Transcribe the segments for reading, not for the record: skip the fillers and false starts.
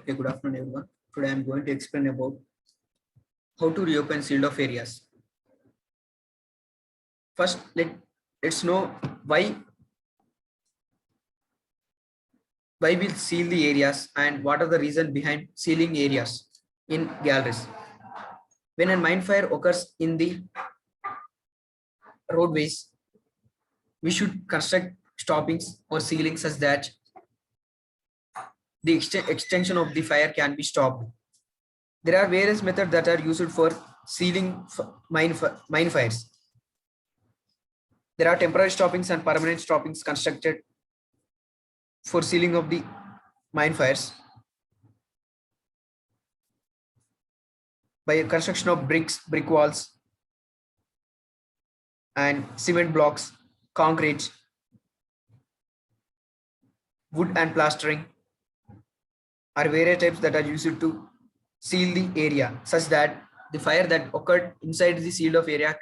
Okay, good afternoon, everyone. Today I'm going to explain about how to reopen sealed off areas. First, let's know why we'll seal the areas and what are the reason behind sealing areas in galleries. When a mine fire occurs in the roadways, we should construct stoppings or sealing such that the extension of the fire can be stopped. There are various methods that are used for sealing mine fires. There are temporary stoppings and permanent stoppings constructed for sealing of the mine fires by construction of brick walls, and cement blocks, concrete, wood and plastering are various types that are used to seal the area such that the fire that occurred inside the sealed off area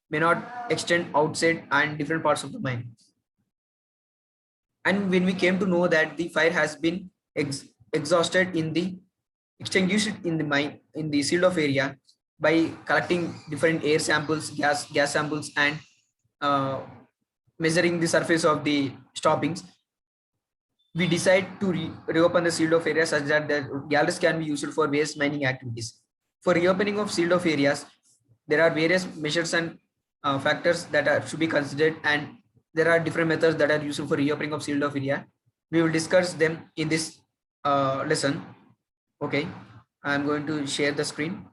may not extend outside and different parts of the mine. And when we came to know that the fire has been exhausted in the extinguished in the mine in the sealed off area by collecting different air samples, gas samples, and measuring the surface of the stoppings, we decide to reopen the sealed off area such that the galleries can be used for waste mining activities. For reopening of sealed off areas, there are various measures and factors that should be considered, and there are different methods that are used for reopening of sealed off area. We will discuss them in this lesson. Okay, I'm going to share the screen.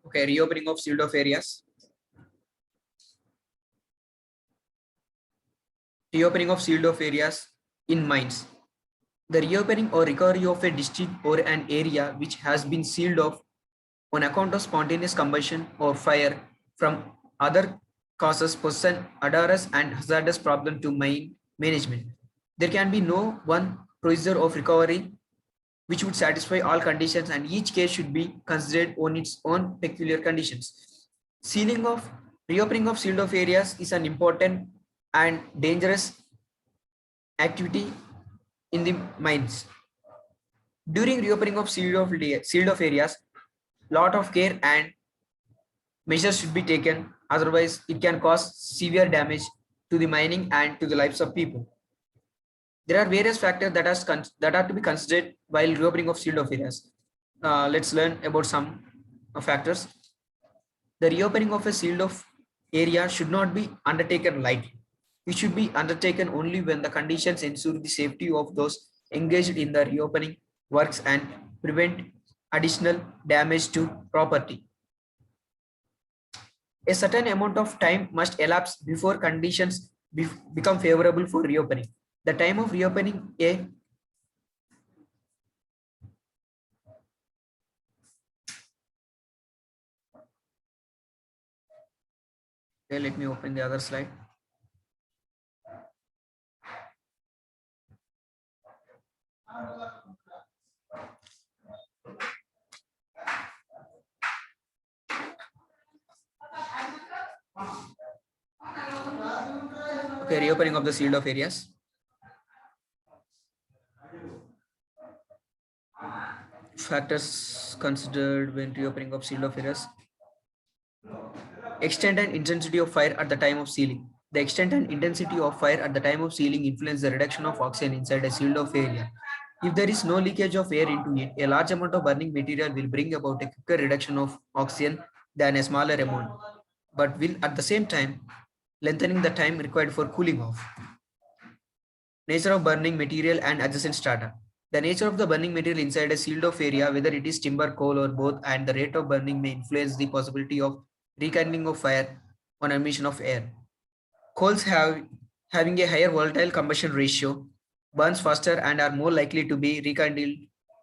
Okay, reopening of sealed off areas. Reopening of sealed off areas in mines. The reopening or recovery of a district or an area which has been sealed off on account of spontaneous combustion or fire from other causes poses an odorous and hazardous problem to mine management. There can be no one procedure of recovery which would satisfy all conditions, and each case should be considered on its own peculiar conditions. Reopening of sealed off areas is an important and dangerous activity in the mines. During reopening of sealed off areas, lot of care and measures should be taken, otherwise it can cause severe damage to the mining and to the lives of people. There are various factors that are to be considered while reopening of sealed off areas. Let's learn about some factors. The reopening of a sealed off area should not be undertaken lightly. It should be undertaken only when the conditions ensure the safety of those engaged in the reopening works and prevent additional damage to property. A certain amount of time must elapse before conditions become favorable for reopening. The time of reopening okay, let me open the other slide. Okay, reopening of the sealed off areas. Factors considered when reopening of sealed off areas. Extent and intensity of fire at the time of sealing. The extent and intensity of fire at the time of sealing influence the reduction of oxygen inside a sealed off area. If there is no leakage of air into it, a large amount of burning material will bring about a quicker reduction of oxygen than a smaller amount, but will at the same time lengthening the time required for cooling off. Nature of burning material and adjacent strata. The nature of the burning material inside a sealed off area, whether it is timber, coal, or both, and the rate of burning may influence the possibility of rekindling of fire on emission of air. Coals having a higher volatile combustion ratio burns faster and are more likely to be rekindled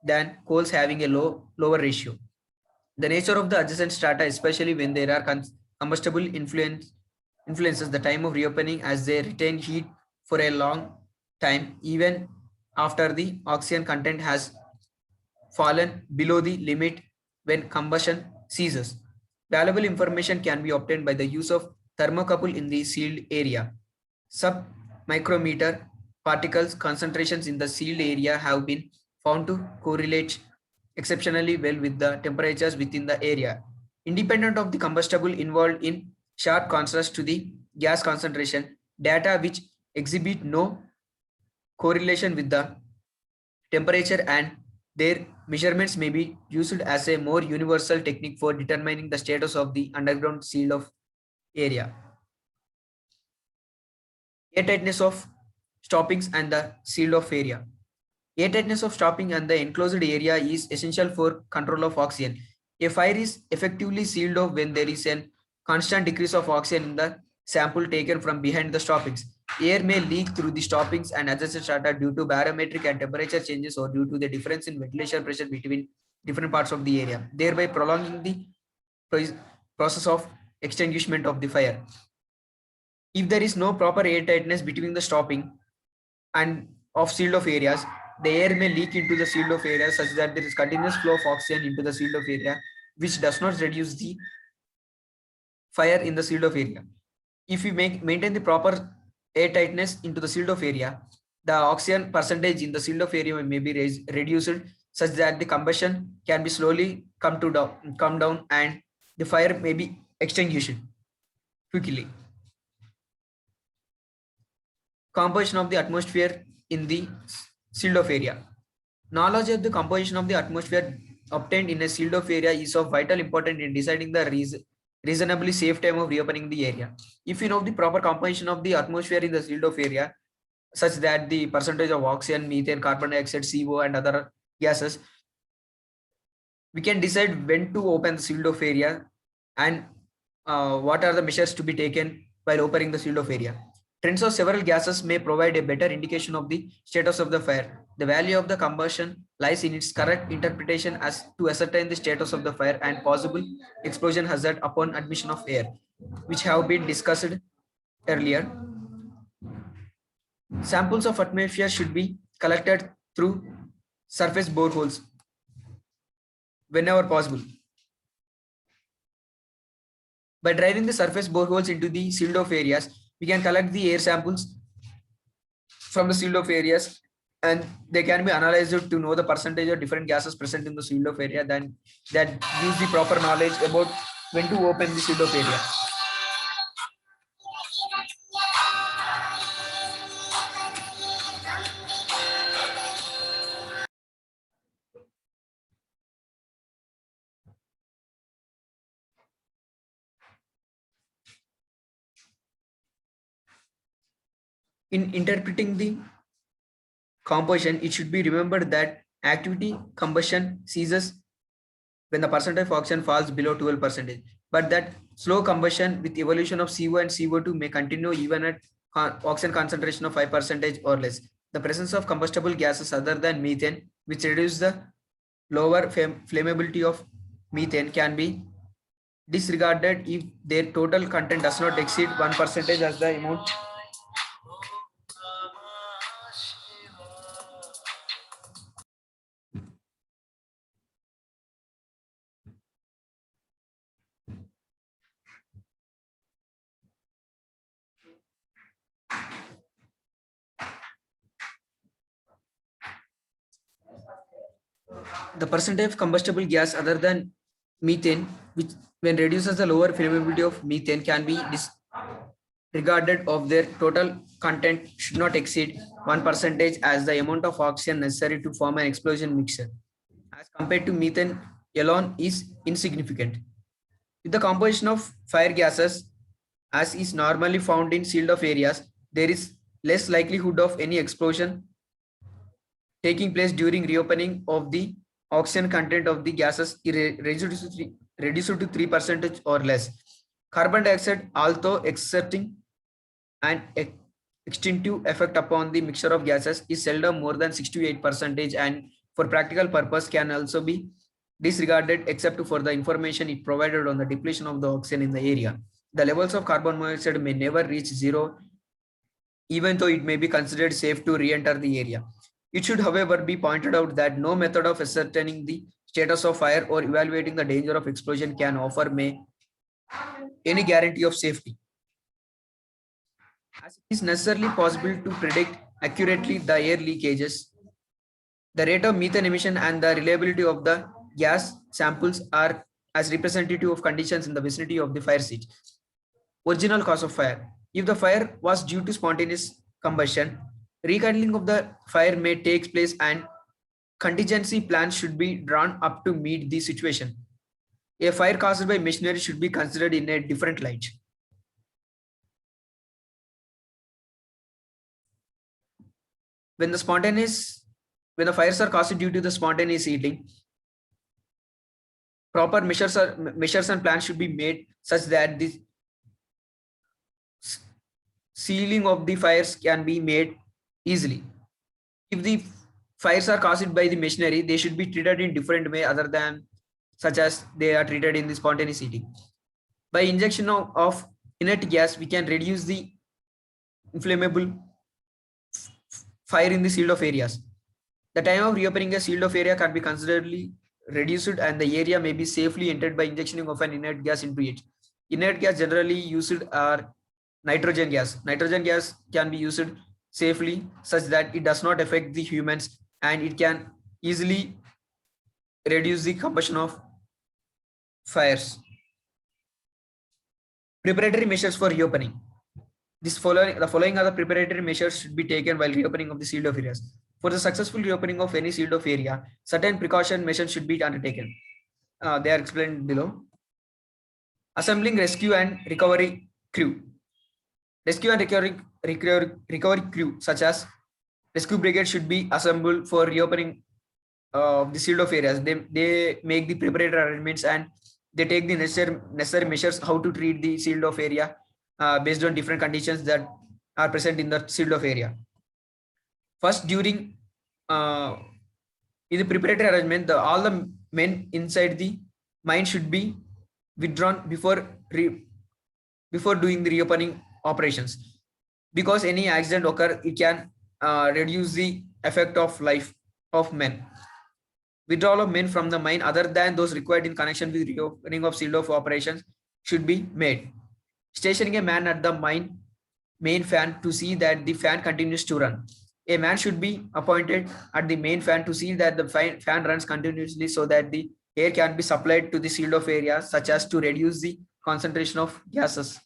than coals having a lower ratio. The nature of the adjacent strata, especially when there are combustible influences the time of reopening, as they retain heat for a long time even after the oxygen content has fallen below the limit when combustion ceases. Valuable information can be obtained by the use of thermocouple in the sealed area. Sub-micrometer particles concentrations in the sealed area have been found to correlate exceptionally well with the temperatures within the area. Independent of the combustible involved in sharp contrast to the gas concentration, data which exhibit no correlation with the temperature and their measurements may be used as a more universal technique for determining the status of the underground sealed off area. Airtightness of stoppings and the sealed off area. Airtightness of stopping and the enclosed area is essential for control of oxygen. A fire is effectively sealed off when there is a constant decrease of oxygen in the sample taken from behind the stoppings. Air may leak through the stoppings and adjacent strata due to barometric and temperature changes or due to the difference in ventilation pressure between different parts of the area, thereby prolonging the process of extinguishment of the fire. If there is no proper air tightness between the stopping and of sealed off areas, the air may leak into the sealed off area such that there is continuous flow of oxygen into the sealed off area, which does not reduce the fire in the sealed off area. If we maintain the proper air tightness into the sealed off area, the oxygen percentage in the sealed off area may be reduced such that the combustion can be slowly come down and the fire may be extinguished quickly. Composition of the atmosphere in the sealed off area. Knowledge of the composition of the atmosphere obtained in a sealed off area is of vital importance in deciding the reasonably safe time of reopening the area. If you know the proper composition of the atmosphere in the sealed off area, such that the percentage of oxygen, methane, carbon dioxide, CO, and other gases, we can decide when to open the sealed off area and what are the measures to be taken while opening the sealed off area. Trends of several gases may provide a better indication of the status of the fire. The value of the combustion lies in its correct interpretation as to ascertain the status of the fire and possible explosion hazard upon admission of air, which have been discussed earlier. Samples of atmosphere should be collected through surface boreholes whenever possible. By driving the surface boreholes into the sealed off areas, we can collect the air samples from the sealed off areas and they can be analyzed to know the percentage of different gases present in the sealed off area. Then that gives the proper knowledge about when to open the sealed off area. In interpreting the composition, it should be remembered that activity combustion ceases when the percentage of oxygen falls below 12%, but that slow combustion with evolution of CO and CO2 may continue even at oxygen concentration of 5% or less. The presence of combustible gases other than methane, which reduce the lower flammability of methane, can be disregarded if their total content does not exceed 1% as the amount the percentage of combustible gas other than methane, which when reduces the lower flammability of methane, can be disregarded of their total content should not exceed 1% as the amount of oxygen necessary to form an explosion mixture as compared to methane alone is insignificant. With the composition of fire gases as is normally found in sealed off areas, there is less likelihood of any explosion taking place during reopening of the oxygen content of the gases reduced to 3% or less. Carbon dioxide, although exerting an extinctive effect upon the mixture of gases, is seldom more than 6 to 8% and for practical purpose can also be disregarded except for the information it provided on the depletion of the oxygen in the area. The levels of carbon monoxide may never reach zero, even though it may be considered safe to re-enter the area. It should, however, be pointed out that no method of ascertaining the status of fire or evaluating the danger of explosion can offer any guarantee of safety. As it is necessarily possible to predict accurately the air leakages, the rate of methane emission and the reliability of the gas samples are as representative of conditions in the vicinity of the fire site. Original cause of fire. If the fire was due to spontaneous combustion, rekindling of the fire may take place and contingency plans should be drawn up to meet the situation. A fire caused by machinery should be considered in a different light. When the fires are caused due to the spontaneous heating, proper measures and plans should be made such that the sealing of the fires can be made easily. If the fires are caused by the machinery, they should be treated in different way other than such as they are treated in the spontaneous heating. By injection of inert gas, we can reduce the inflammable fire in the sealed off areas. The time of reopening a sealed off area can be considerably reduced and the area may be safely entered by injection of an inert gas into it. Inert gas generally used are nitrogen gas. Nitrogen gas can be used safely such that it does not affect the humans and it can easily reduce the combustion of fires. Preparatory measures for reopening. The following are the preparatory measures should be taken while reopening of the sealed off areas. For the successful reopening of any sealed off area, certain precaution measures should be undertaken. They are explained below. Assembling rescue and recovery crew. Rescue and recovery crew such as rescue brigade should be assembled for reopening of the sealed off areas. They make the preparatory arrangements and they take the necessary measures how to treat the sealed off area based on different conditions that are present in the sealed off area. First, during in the preparatory arrangement, all the men inside the mine should be withdrawn before doing the reopening operations. Because any accident occur, it can reduce the effect of life of men. Withdrawal of men from the mine other than those required in connection with reopening of sealed off operations should be made. Stationing a man at the main fan to see that the fan continues to run. A man should be appointed at the main fan to see that the fan runs continuously so that the air can be supplied to the sealed off area such as to reduce the concentration of gases.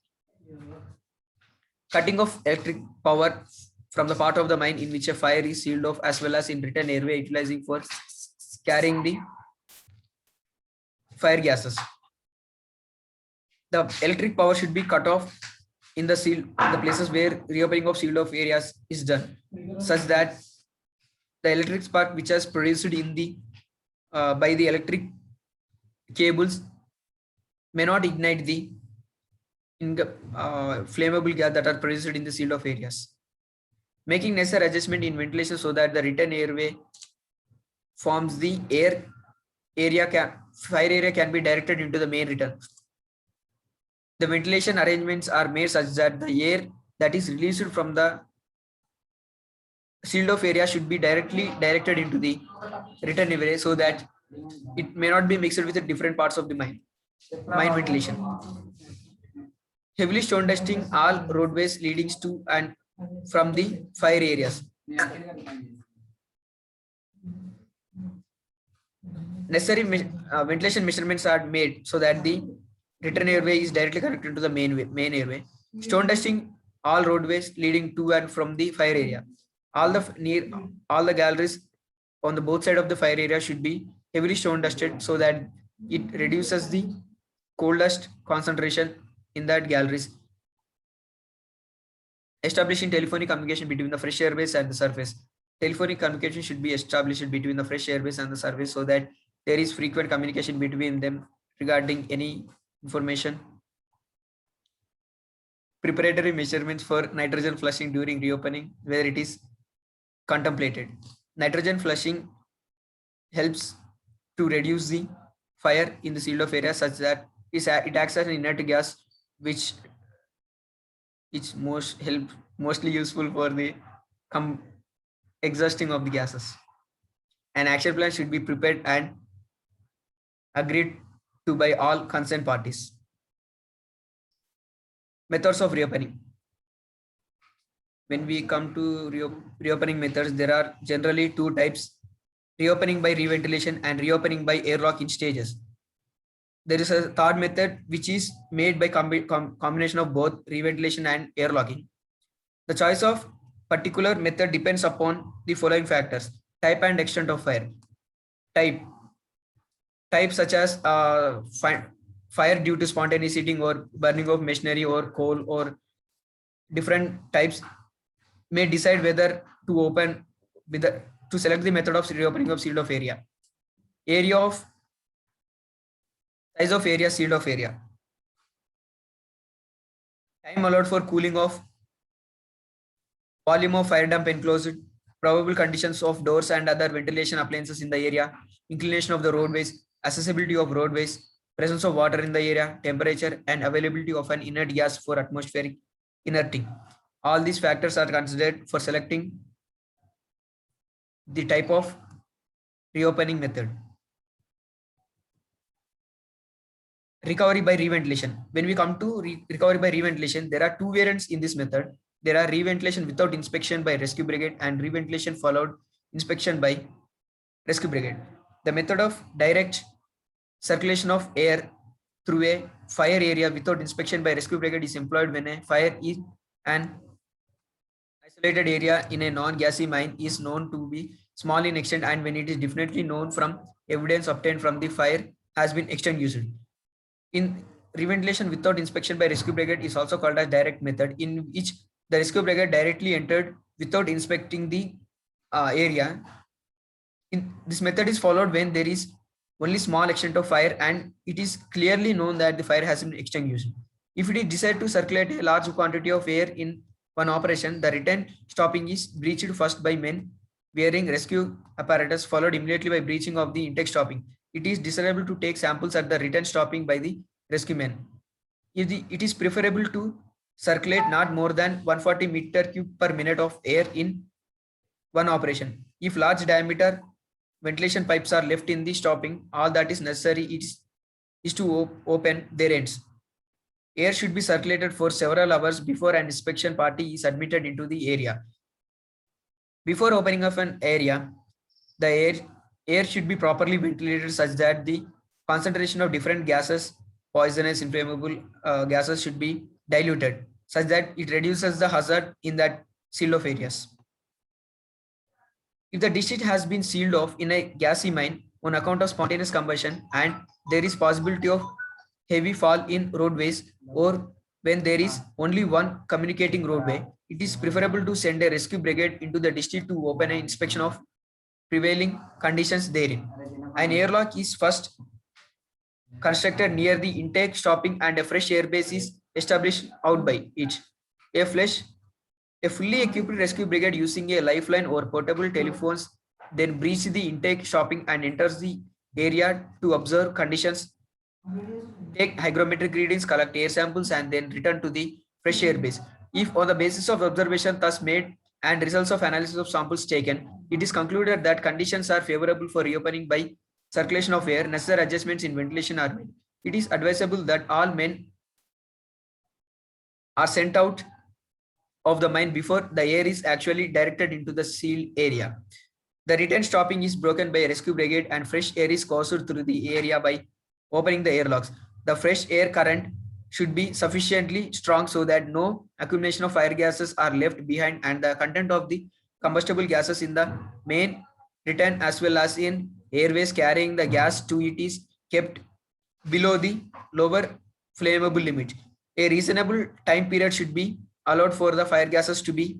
Cutting off electric power from the part of the mine in which a fire is sealed off as well as in return airway utilizing for carrying the fire gases. The electric power should be cut off in the places where reopening of sealed off areas is done, such that the electric spark which is produced in the by the electric cables may not ignite the flammable gas that are produced in the sealed off areas. Making necessary adjustment in ventilation so that the return airway forms the fire area can be directed into the main return. The ventilation arrangements are made such that the air that is released from the sealed off area should be directly directed into the return area so that it may not be mixed with the different parts of the mine ventilation. Heavily stone dusting all roadways leading to and from the fire areas. Necessary ventilation measurements are made so that the return airway is directly connected to the main airway. Stone dusting all roadways leading to and from the fire area. All the galleries on the both sides of the fire area should be heavily stone dusted so that it reduces the coal dust concentration in that galleries. Establishing telephonic communication between the fresh airbase and the surface. Telephonic communication should be established between the fresh airbase and the surface so that there is frequent communication between them regarding any information. Preparatory measurements for nitrogen flushing during reopening where it is contemplated. Nitrogen flushing helps to reduce the fire in the sealed off area such that it acts as an inert gas which is mostly useful for the exhausting of the gases. An action plan should be prepared and agreed to by all concerned parties. Methods of reopening. When we come to reopening methods, there are generally two types: reopening by reventilation and reopening by airlock in stages. There is a third method which is made by combination of both reventilation and airlocking. The choice of particular method depends upon the following factors: type and extent of fire. Type such as fire due to spontaneous heating or burning of machinery or coal, or different types may decide whether to open with to select the method of reopening of sealed off area. Size of area, sealed off area. Time allowed for cooling off, volume of fire dump enclosed, probable conditions of doors and other ventilation appliances in the area, inclination of the roadways, accessibility of roadways, presence of water in the area, temperature, and availability of an inert gas for atmospheric inerting. All these factors are considered for selecting the type of reopening method. Recovery by reventilation. When we come to recovery by reventilation, there are two variants in this method. There are reventilation without inspection by rescue brigade and reventilation followed inspection by rescue brigade. The method of direct circulation of air through a fire area without inspection by rescue brigade is employed when a fire is an isolated area in a non-gassy mine is known to be small in extent, and when it is definitely known from evidence obtained from the fire has been extinguished. In reventilation without inspection by rescue brigade is also called as direct method, in which the rescue brigade directly entered without inspecting the area. This method is followed when there is only small extent of fire and it is clearly known that the fire has been extinguished. If it is decided to circulate a large quantity of air in one operation, the return stopping is breached first by men wearing rescue apparatus, followed immediately by breaching of the intake stopping. It is desirable to take samples at the return stopping by the rescue men. It is preferable to circulate not more than 140 meter cube per minute of air in one operation. If large diameter ventilation pipes are left in the stopping, all that is necessary is to open their ends. Air should be circulated for several hours before an inspection party is admitted into the area. Before opening of an area, the air should be properly ventilated such that the concentration of different gases, poisonous, inflammable gases should be diluted such that it reduces the hazard in that sealed off areas. If the district has been sealed off in a gassy mine on account of spontaneous combustion and there is possibility of heavy fall in roadways, or when there is only one communicating roadway, it is preferable to send a rescue brigade into the district to open an inspection of prevailing conditions therein. An airlock is first constructed near the intake stopping and a fresh airbase is established out by it. A fully equipped rescue brigade using a lifeline or portable telephones then breach the intake stopping and enters the area to observe conditions, take hygrometric readings, collect air samples, and then return to the fresh air base. If on the basis of observation thus made and results of analysis of samples taken, it is concluded that conditions are favorable for reopening by circulation of air, necessary adjustments in ventilation are made. It is advisable that all men are sent out of the mine before the air is actually directed into the sealed area. The return stopping is broken by a rescue brigade and fresh air is coursed through the area by opening the airlocks. The fresh air current should be sufficiently strong so that no accumulation of fire gases are left behind and the content of the combustible gases in the main return as well as in airways carrying the gas to it is kept below the lower flammable limit. A reasonable time period should be allowed for the fire gases to be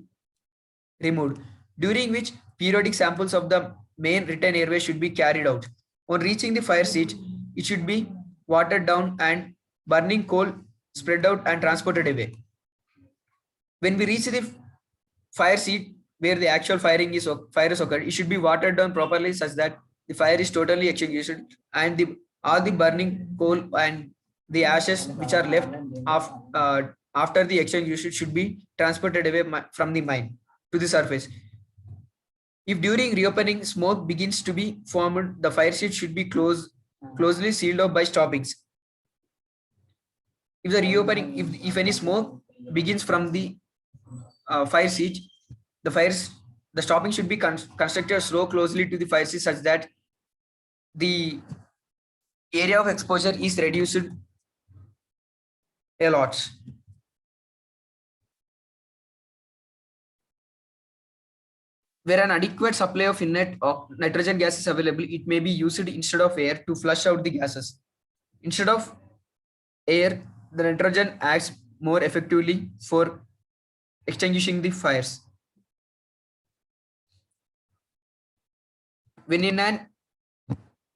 removed, during which periodic samples of the main return airway should be carried out. On reaching the fire seat, it should be watered down and burning coal spread out and transported away. When we reach the fire seat where the actual fire is occurred, it should be watered down properly such that the fire is totally extinguished and all the burning coal and the ashes which are left after the extinguishing should be transported away from the mine to the surface. If during reopening smoke begins to be formed, the fire sheet should be closely sealed off by stoppings. If the reopening, if any smoke begins from the fire sheet, the fires the stopping should be constructed so closely to the fire sheet such that the area of exposure is reduced a lot. Where an adequate supply of inert nitrogen gas is available, it may be used instead of air to flush out the gases. Instead of air, the nitrogen acts more effectively for extinguishing the fires. When in an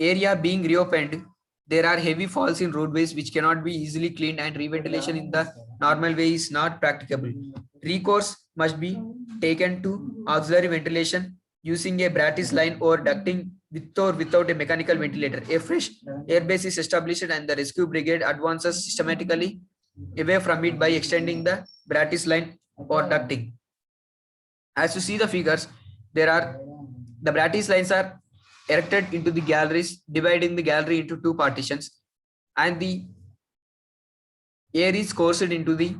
area being reopened, there are heavy falls in roadways which cannot be easily cleaned, and reventilation in the normal way is not practicable. Recourse must be taken to auxiliary ventilation using a Brattis line or ducting with or without a mechanical ventilator. A fresh airbase is established and the rescue brigade advances systematically away from it by extending the Brattis line or ducting. As you see the figures, the Brattis lines are erected into the galleries, dividing the gallery into two partitions, and the air is coursed into the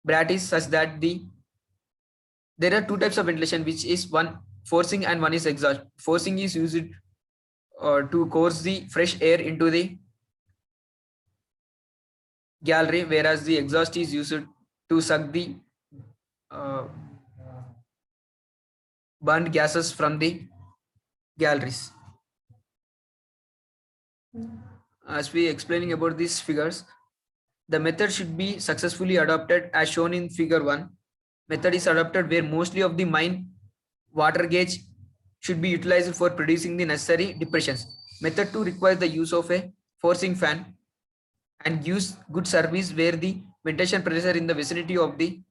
Brattis such that there are two types of ventilation, which is one forcing and one is exhaust. Forcing is used to course the fresh air into the gallery, whereas the exhaust is used to suck the burned gases from the galleries. As we explaining about these figures, the method should be successfully adopted as shown in figure 1. Method is adopted where mostly of the mine water gauge should be utilized for producing the necessary depressions. Method 2 requires the use of a forcing fan and gives good service where the ventilation pressure in the vicinity of the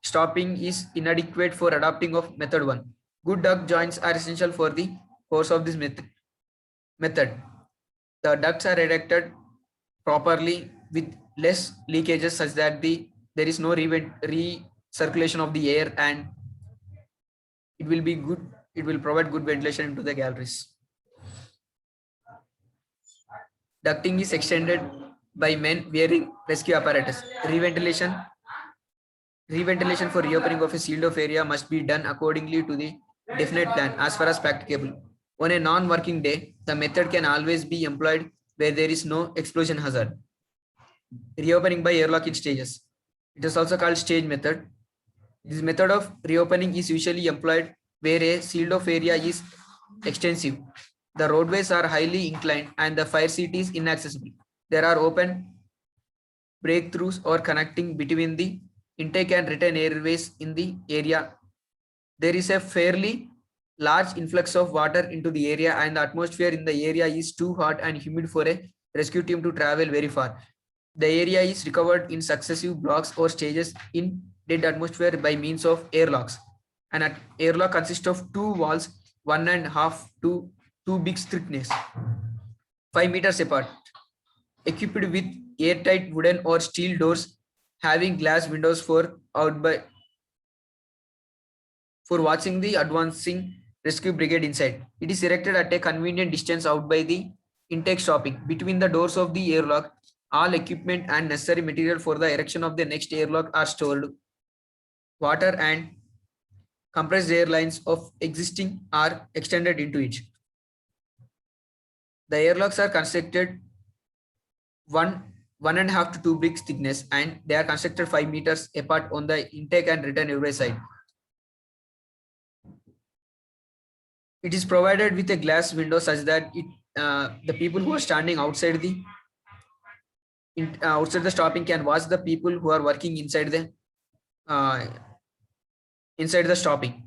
stopping is inadequate for adopting of method 1. Good duct joints are essential for the course of this method. The ducts are erected properly with less leakages such that there is no recirculation of the air, and it will provide good ventilation into the galleries. Ducting is extended by men wearing rescue apparatus. Reventilation for reopening of a sealed off area must be done accordingly to the definite plan as far as practicable. On a non-working day, the method can always be employed where there is no explosion hazard. Reopening by airlock in stages. It is also called stage method. This method of reopening is usually employed where a sealed off area is extensive. The roadways are highly inclined and the fire seat is inaccessible. There are open breakthroughs or connecting between the intake and return airways in the area. There is a fairly large influx of water into the area, and the atmosphere in the area is too hot and humid for a rescue team to travel very far. The area is recovered in successive blocks or stages in dead atmosphere by means of airlocks. An airlock consists of two walls, 1.5 to 2 big thickness, 5 meters apart, equipped with airtight wooden or steel doors having glass windows for watching the advancing rescue brigade inside. It is erected at a convenient distance out by the intake stopping. Between the doors of the airlock, all equipment and necessary material for the erection of the next airlock are stored. Water and compressed air lines of existing are extended into it. The airlocks are constructed 1.5 to 2 bricks thickness, and they are constructed 5 meters apart on the intake and return airway side. It is provided with a glass window such that the people who are standing outside the stopping can watch the people who are working inside the stopping.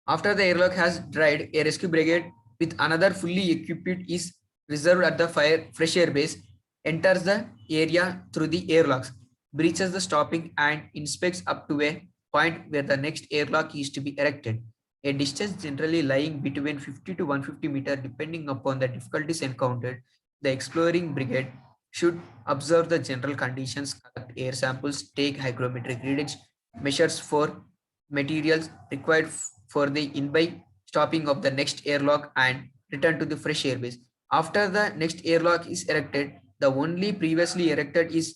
After the airlock has dried, a rescue brigade with another fully equipped is reserved at the fresh air base, enters the area through the airlocks, breaches the stopping and inspects up to a point where the next airlock is to be erected. A distance generally lying between 50 to 150 meters depending upon the difficulties encountered. The exploring brigade should observe the general conditions, collect air samples, take hygrometric readings, measures for materials required for the in-by stopping of the next airlock and return to the fresh airbase. After the next airlock is erected, the only previously erected is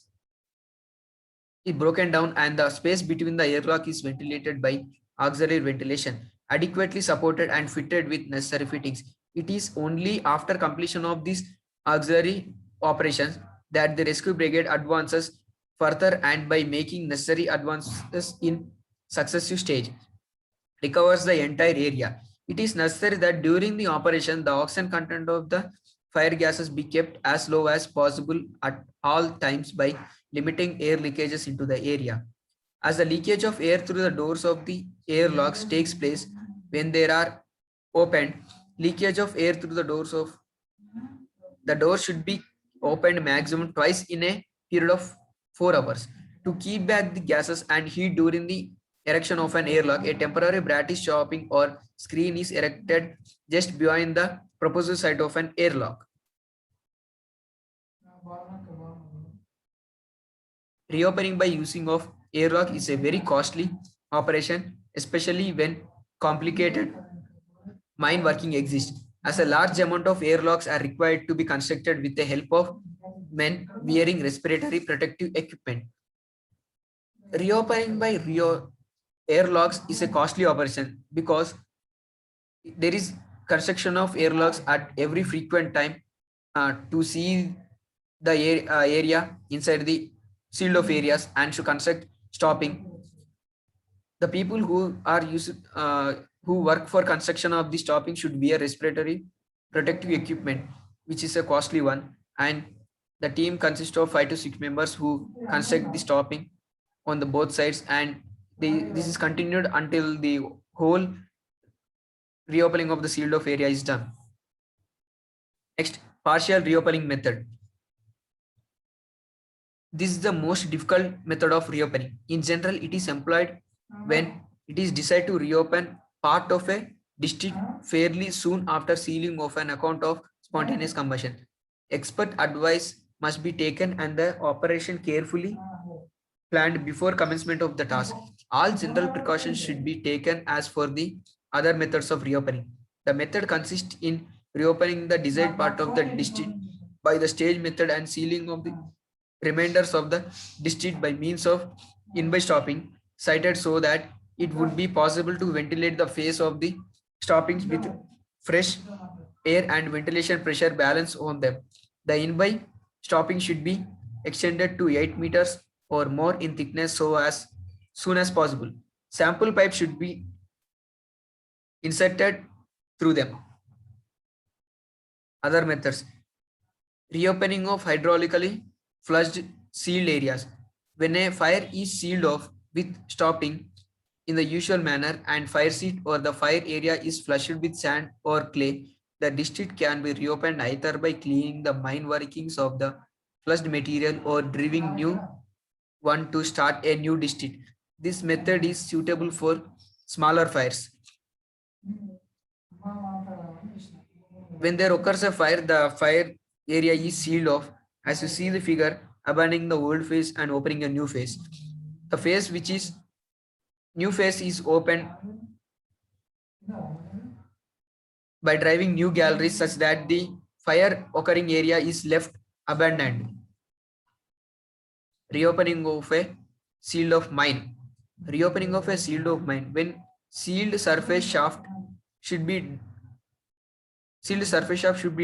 broken down and the space between the airlock is ventilated by auxiliary ventilation, adequately supported and fitted with necessary fittings. It is only after completion of these auxiliary operations that the rescue brigade advances further and by making necessary advances in successive stage recovers the entire area. It is necessary that during the operation, the oxygen content of the fire gases be kept as low as possible at all times by limiting air leakages into the area. As the leakage of air through the doors of the airlocks takes place when they are opened, leakage of air through the door should be opened maximum twice in a period of 4 hours. To keep back the gases and heat during the erection of an airlock, a temporary brattice chopping or screen is erected just behind the proposed site of an airlock. Reopening by using of airlock is a very costly operation, especially when complicated mine working exists, as a large amount of airlocks are required to be constructed with the help of men wearing respiratory protective equipment. Reopening by airlocks is a costly operation because there is construction of airlocks at every frequent time to see the area inside the sealed off areas and to construct stopping. The people who are who work for construction of the stopping should wear respiratory protective equipment, which is a costly one. And the team consists of 5 to 6 members who construct the stopping on the both sides, and this is continued until the whole reopening of the sealed off area is done. Next, partial reopening method. This is the most difficult method of reopening. In general, it is employed when it is decided to reopen part of a district fairly soon after sealing of an account of spontaneous combustion. Expert advice must be taken and the operation carefully planned before commencement of the task. All general precautions should be taken as for the other methods of reopening. The method consists in reopening the desired part of the district by the stage method and sealing of the remainders of the district by means of in-by stopping sited so that it would be possible to ventilate the face of the stoppings with fresh air and ventilation pressure balance on them. The in-by stopping should be extended to 8 meters or more in thickness so as soon as possible. Sample pipes should be inserted through them. Other methods. Reopening of hydraulically flushed sealed areas. When a fire is sealed off with stopping in the usual manner and fire seat or the fire area is flushed with sand or clay, the district can be reopened either by cleaning the mine workings of the flushed material or driving new one to start a new district. This method is suitable for smaller fires. When there occurs a fire, the fire area is sealed off. As you see the figure, abandoning the old phase and opening a new phase. The phase which is new phase is opened by driving new galleries such that the fire occurring area is left abandoned. Reopening of a sealed off mine. Reopening of a sealed off mine. When sealed surface shaft should be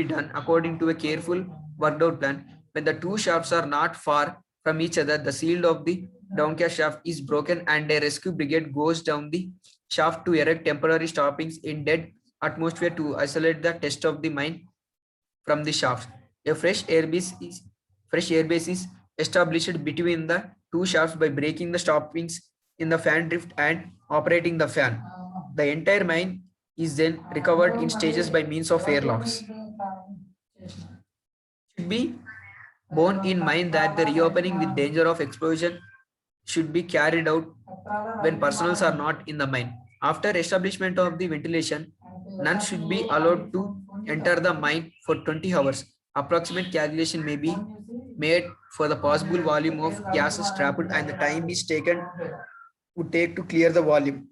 done according to a careful worked out plan. When the two shafts are not far from each other, the seal of the downcast shaft is broken and a rescue brigade goes down the shaft to erect temporary stoppings in dead atmosphere to isolate the test of the mine from the shaft. A fresh airbase is established between the two shafts by breaking the stoppings in the fan drift and operating the fan. The entire mine is then recovered in stages by means of airlocks. Should be borne in mind that the reopening with danger of explosion should be carried out when personnel are not in the mine. After establishment of the ventilation, none should be allowed to enter the mine for 20 hours. Approximate calculation may be made for the possible volume of gases trapped and the time is taken would take to clear the volume.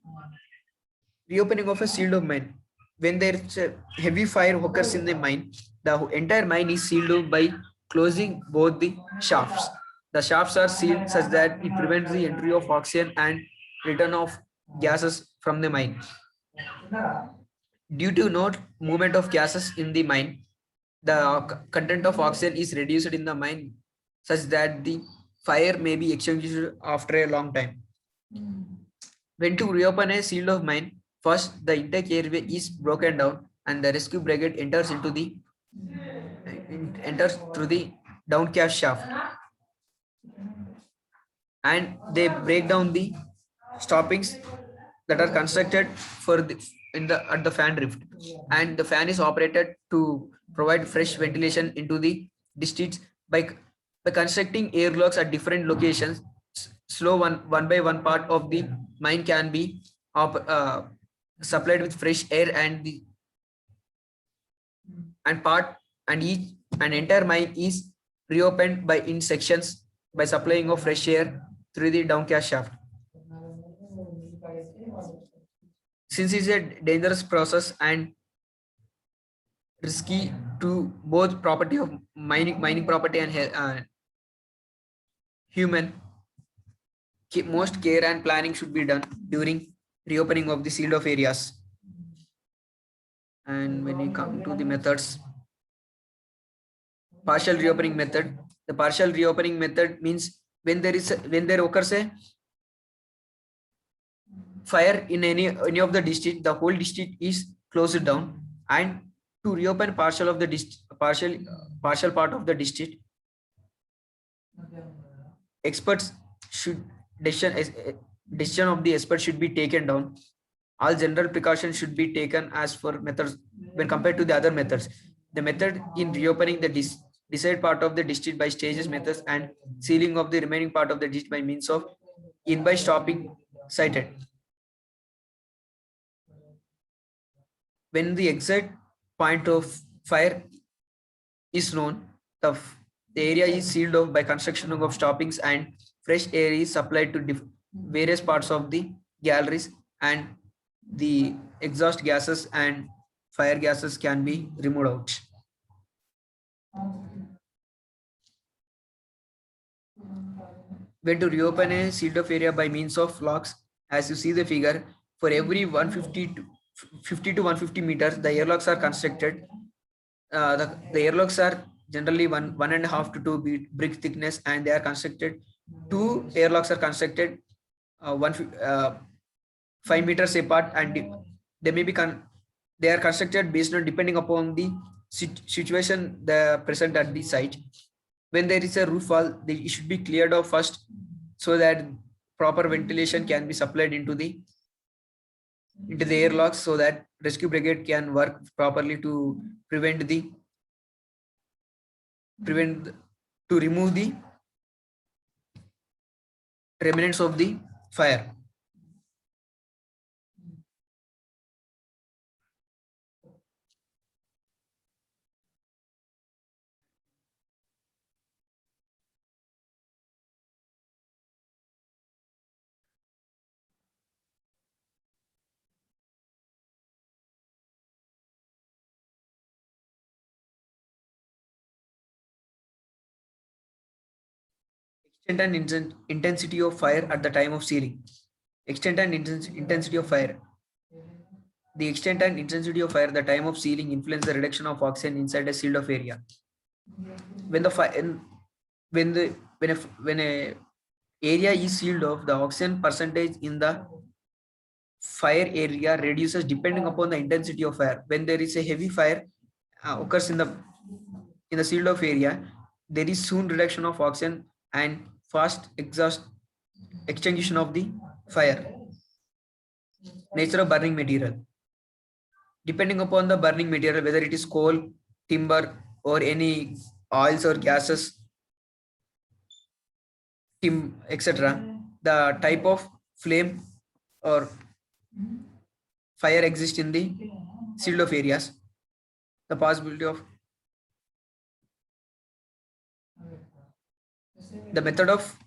Reopening of a sealed of mine. When there is a heavy fire occurs in the mine, the entire mine is sealed off by closing both the shafts. The shafts are sealed such that it prevents the entry of oxygen and return of gases from the mine. Due to no movement of gases in the mine, the content of oxygen is reduced in the mine such that the fire may be extinguished after a long time. When to reopen a sealed of mine, first the intake airway is broken down and the rescue brigade enters through the downcast shaft, and they break down the stoppings that are constructed for the in the at the fan rift, and the fan is operated to provide fresh ventilation into the districts by constructing airlocks at different locations. Slow one by one part of the mine can be supplied with fresh air, and the and part and each an entire mine is reopened by in sections by supplying of fresh air through the downcast shaft. Since it's a dangerous process and risky to both property of mining property and human, most care and planning should be done during reopening of the sealed off areas. And when we come to the methods, partial reopening method. The partial reopening method means when there occurs a fire in any of the district, the whole district is closed down, and to reopen partial of the partial part of the district, experts should decision of the expert should be taken down. All general precautions should be taken as for methods when compared to the other methods. The method in reopening the desired part of the district by stages methods and sealing of the remaining part of the district by means of in by stopping sighted. When the exact point of fire is known, the area is sealed off by construction of stoppings and fresh air is supplied to various parts of the galleries, and the exhaust gases and fire gases can be removed out. When to reopen a sealed off area by means of locks, as you see the figure, for every 150 to 50 to 150 meters, the airlocks are constructed. The airlocks are generally 1.5 to 2 brick thickness, and they are constructed. Two airlocks are constructed 5 meters apart, and they may be they are constructed based on depending upon the situation the present at the site. When there is a roof fall, it should be cleared off first so that proper ventilation can be supplied into the airlocks, so that rescue brigade can work properly to remove the remnants of the fire. Extent and intensity of fire at the time of sealing. Extent and intensity of fire. The extent and intensity of fire at the time of sealing influence the reduction of oxygen inside a sealed off area. When the fire, when a area is sealed off, the oxygen percentage in the fire area reduces depending upon the intensity of fire. When there is a heavy fire occurs in the sealed off area, there is soon reduction of oxygen and fast extinguishing of the fire. Nature of burning material. Depending upon the burning material, whether it is coal, timber, or any oils or gases, etc., the type of flame or fire exists in the sealed off areas. The possibility of The method of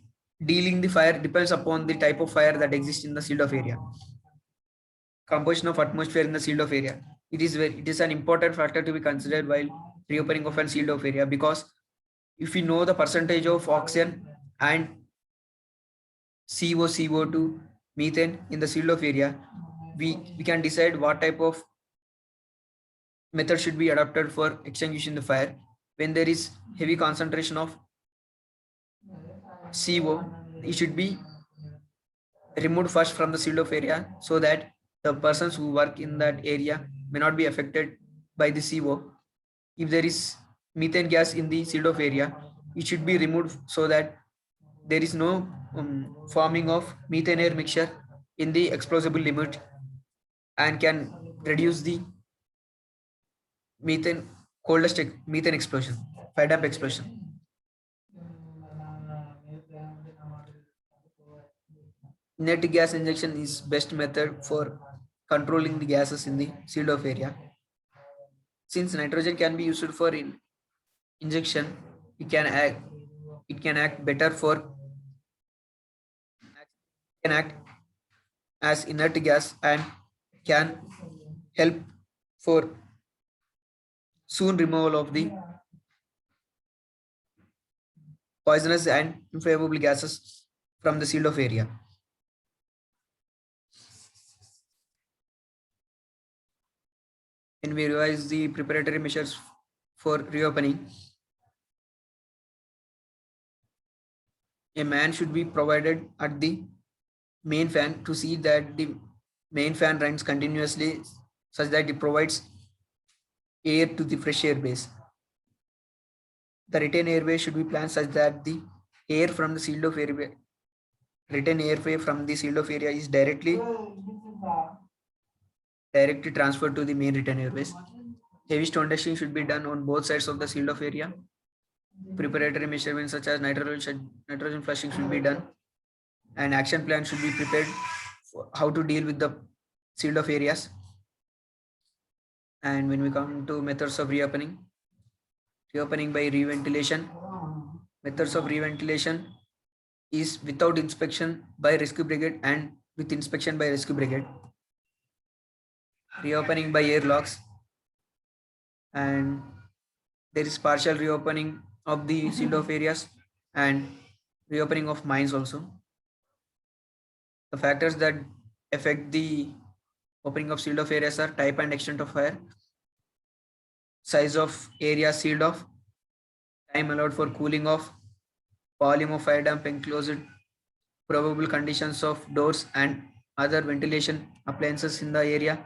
dealing the fire depends upon the type of fire that exists in the sealed off area. Composition of atmosphere in the sealed off area. It is an important factor to be considered while reopening of an sealed off area, because if we know the percentage of oxygen and CO2, methane in the sealed off area, we can decide what type of method should be adopted for extinguishing the fire. When there is heavy concentration of CO, it should be removed first from the sealed off area, so that the persons who work in that area may not be affected by the CO. If there is methane gas in the sealed off area, it should be removed so that there is no forming of methane air mixture in the explosible limit, and can reduce the methane methane explosion, fire damp explosion. Net gas injection is best method for controlling the gases in the sealed off area. Since nitrogen can be used for injection, it can act better for can act as inert gas and can help for soon removal of the poisonous and inflammable gases from the sealed off area. When we revise the preparatory measures for reopening, a man should be provided at the main fan to see that the main fan runs continuously, such that it provides air to the fresh air base. The retained airway should be planned such that the air from the sealed off area, retained airway from the sealed off area is directly transferred to the main retained airways. Heavy stone dusting should be done on both sides of the sealed off area. Preparatory measurements such as nitrogen flushing should be done. An action plan should be prepared for how to deal with the sealed off areas. And when we come to methods of reopening by reventilation. Methods of reventilation is without inspection by rescue brigade and with inspection by rescue brigade. Reopening by airlocks, and there is partial reopening of the sealed off areas and reopening of mines also. The factors that affect the opening of sealed off areas are type and extent of fire, size of area sealed off, time allowed for cooling off, volume of fire damp enclosed, probable conditions of doors and other ventilation appliances in the area,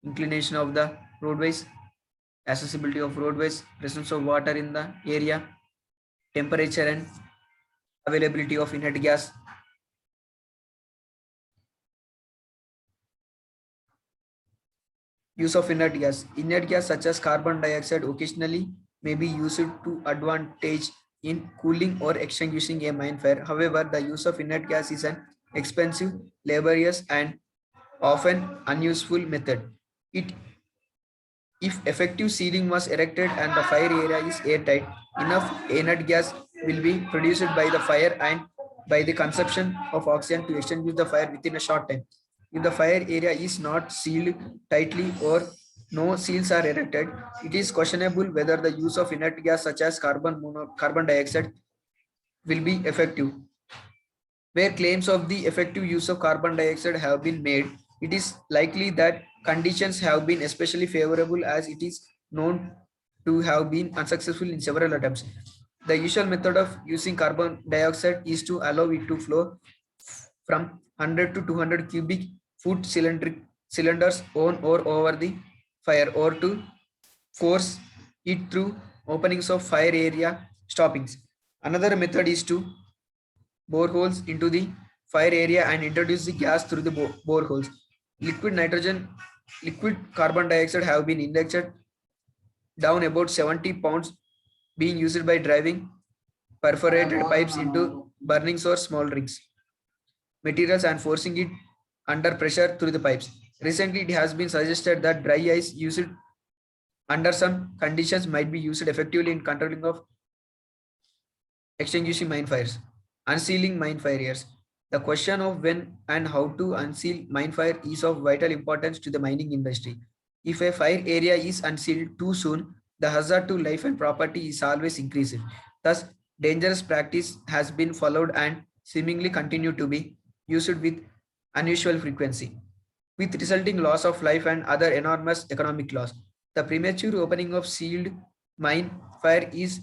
inclination of the roadways, accessibility of roadways, presence of water in the area, temperature and availability of inert gas. Use of inert gas. Inert gas such as carbon dioxide occasionally may be used to advantage in cooling or extinguishing a mine fire. However, the use of inert gas is an expensive, laborious and often unuseful method. If effective sealing was erected and the fire area is airtight, enough inert gas will be produced by the fire and by the consumption of oxygen to extinguish the fire within a short time. If the fire area is not sealed tightly or no seals are erected, it is questionable whether the use of inert gas such as carbon dioxide will be effective. Where claims of the effective use of carbon dioxide have been made, it is likely that conditions have been especially favorable, as it is known to have been unsuccessful in several attempts. The usual method of using carbon dioxide is to allow it to flow from 100 to 200 cubic foot cylinders on or over the fire, or to force it through openings of fire area stoppings. Another method is to bore holes into the fire area and introduce the gas through the bore holes. Liquid carbon dioxide have been injected down about 70 pounds, being used by driving perforated pipes into burning or smolderings materials and forcing it under pressure through the pipes. Recently, it has been suggested that dry ice used under some conditions might be used effectively in controlling of Extinguishing mine fires. Unsealing mine fires. The question of when and how to unseal mine fire is of vital importance to the mining industry. If a fire area is unsealed too soon, the hazard to life and property is always increased. Thus, dangerous practice has been followed and seemingly continue to be used with unusual frequency, with resulting loss of life and other enormous economic loss. The premature opening of sealed mine fire is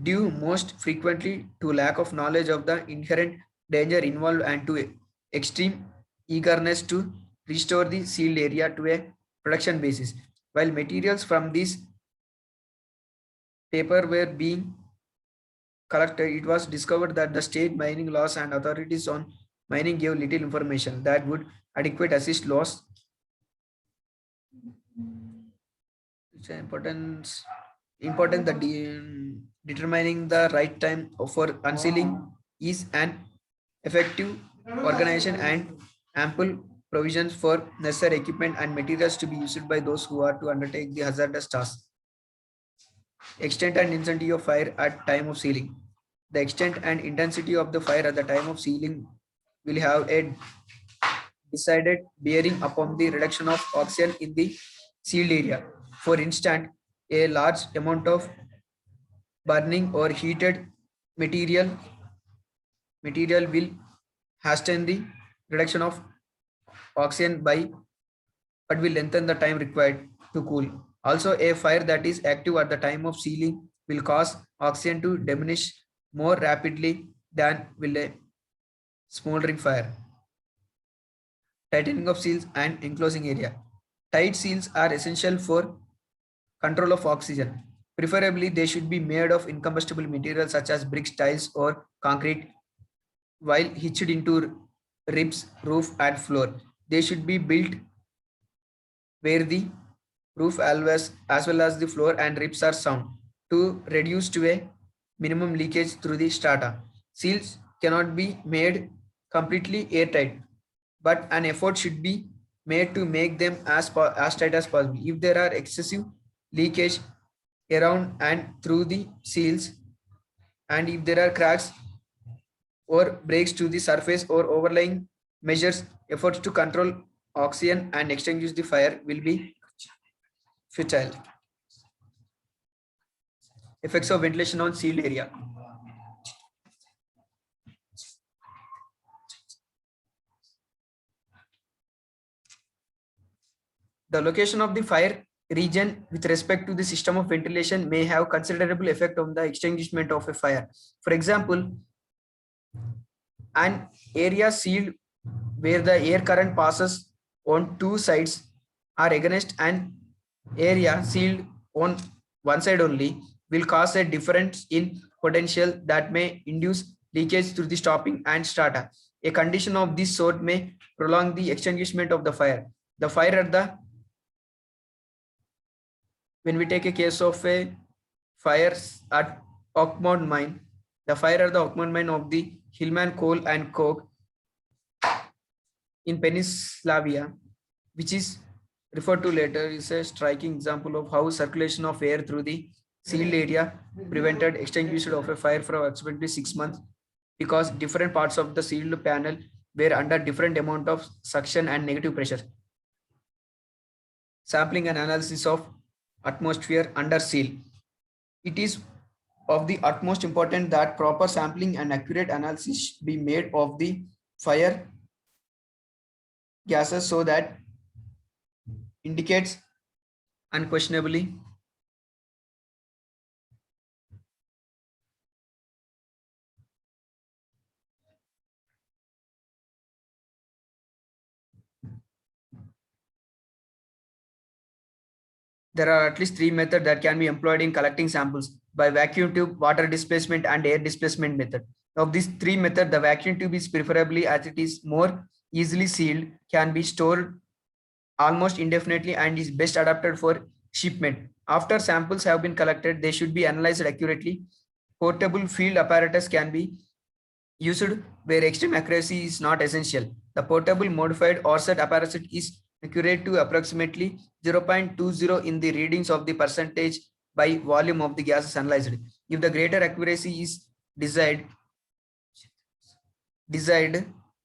due most frequently to lack of knowledge of the inherent danger involved and to extreme eagerness to restore the sealed area to a production basis. While materials from this paper were being collected, it was discovered that the state mining laws and authorities on mining gave little information that would adequate assist laws. It's important that determining the right time for unsealing is an effective organization and ample provisions for necessary equipment and materials to be used by those who are to undertake the hazardous task. Extent and intensity of fire at time of sealing. The extent and intensity of the fire at the time of sealing will have a decided bearing upon the reduction of oxygen in the sealed area. For instance, a large amount of burning or heated material material will hasten the reduction of oxygen by but will lengthen the time required to cool. Also, a fire that is active at the time of sealing will cause oxygen to diminish more rapidly than will a smoldering fire. Tightening of seals and enclosing area. Tight seals are essential for control of oxygen. Preferably, they should be made of incombustible materials such as bricks, tiles, or concrete, while hitched into ribs, roof, and floor. They should be built where the roof always as well as the floor and ribs are sound to reduce to a minimum leakage through the strata. Seals cannot be made completely airtight, but an effort should be made to make them as tight as possible. If there are excessive leakage around and through the seals, and if there are cracks or breaks to the surface or overlying measures, efforts to control oxygen and extinguish the fire will be futile. Effects of ventilation on sealed area. The location of the fire region with respect to the system of ventilation may have considerable effect on the extinguishment of a fire. For example, an area sealed where the air current passes on two sides are against an area sealed on one side only will cause a difference in potential that may induce leakage through the stopping and strata. A condition of this sort may prolong the extinguishment of the fire. The fire at the when we take a case of a fire at Oakmont mine, the fire at the Oakmont mine of the Hillman Coal and Coke in Pennsylvania, which is referred to later, is a striking example of how circulation of air through the sealed area prevented extinguishment of a fire for approximately 6 months because different parts of the sealed panel were under different amount of suction and negative pressure. Sampling and analysis of atmosphere under seal. It is of the utmost importance that proper sampling and accurate analysis be made of the fire gases so that indicates unquestionably there are at least three methods that can be employed in collecting samples by vacuum tube, water displacement, and air displacement method. Of these three methods, the vacuum tube is preferably as it is more easily sealed, can be stored almost indefinitely, and is best adapted for shipment. After samples have been collected, they should be analyzed accurately. Portable field apparatus can be used where extreme accuracy is not essential. The portable modified Orsett apparatus is accurate to approximately 0.20 in the readings of the percentage by volume of the gases analyzed. If the greater accuracy is desired,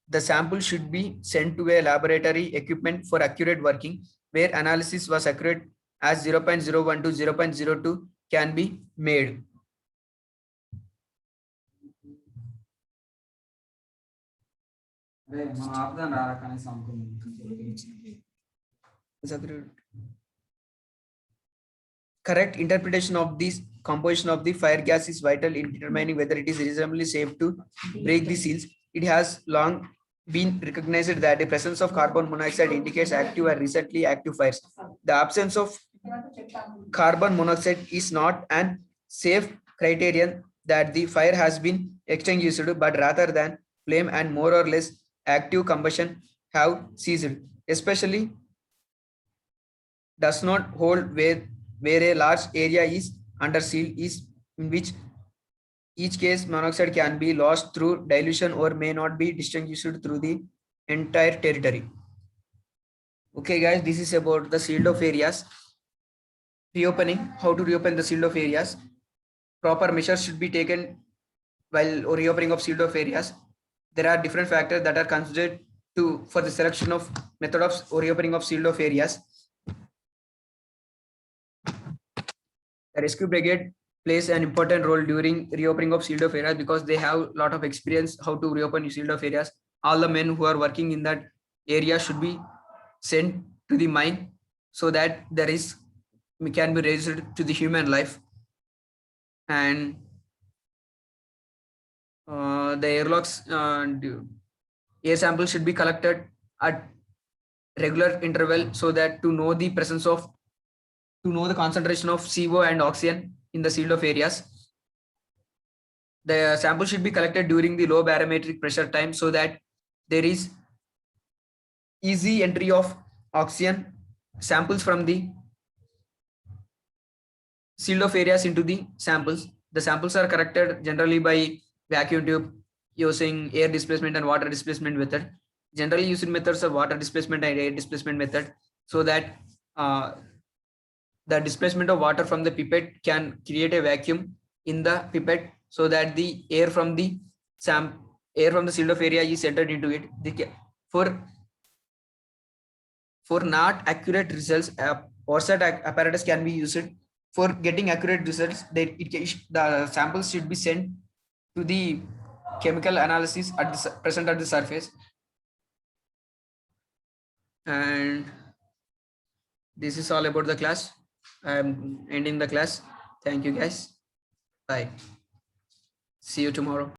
the sample should be sent to a laboratory equipment for accurate working, where analysis was accurate as 0.01 to 0.02 can be made. Correct interpretation of this composition of the fire gas is vital in determining whether it is reasonably safe to break the seals. It has long been recognized that the presence of carbon monoxide indicates active or recently active fires. The absence of carbon monoxide is not an safe criterion that the fire has been extinguished, but rather than flame and more or less active combustion have ceased, especially does not hold where a large area is under seal, is in which each case monoxide can be lost through dilution or may not be distinguished through the entire territory. Okay guys, this is about the sealed off areas. Reopening, how to reopen the sealed off areas. Proper measures should be taken while reopening of sealed off areas. There are different factors that are considered for the selection of method of reopening of sealed off areas. The rescue brigade plays an important role during reopening of sealed off areas because they have a lot of experience how to reopen sealed off areas. All the men who are working in that area should be sent to the mine so that there is can be raised to the human life. And the airlocks, air samples should be collected at regular interval so that to know the presence of, to know the concentration of CO and oxygen in the sealed off areas. The sample should be collected during the low barometric pressure time so that there is easy entry of oxygen samples from the sealed off areas into the samples. The samples are collected generally by vacuum tube using air displacement and water displacement method. Generally used methods are water displacement and air displacement method, so that the displacement of water from the pipette can create a vacuum in the pipette so that the air from the sealed off area is entered into it. For not accurate results, ORSAT apparatus can be used. For getting accurate results, the samples should be sent to the chemical analysis present at the surface. And this is all about the class. I am ending the class. Thank you guys. Bye. See you tomorrow.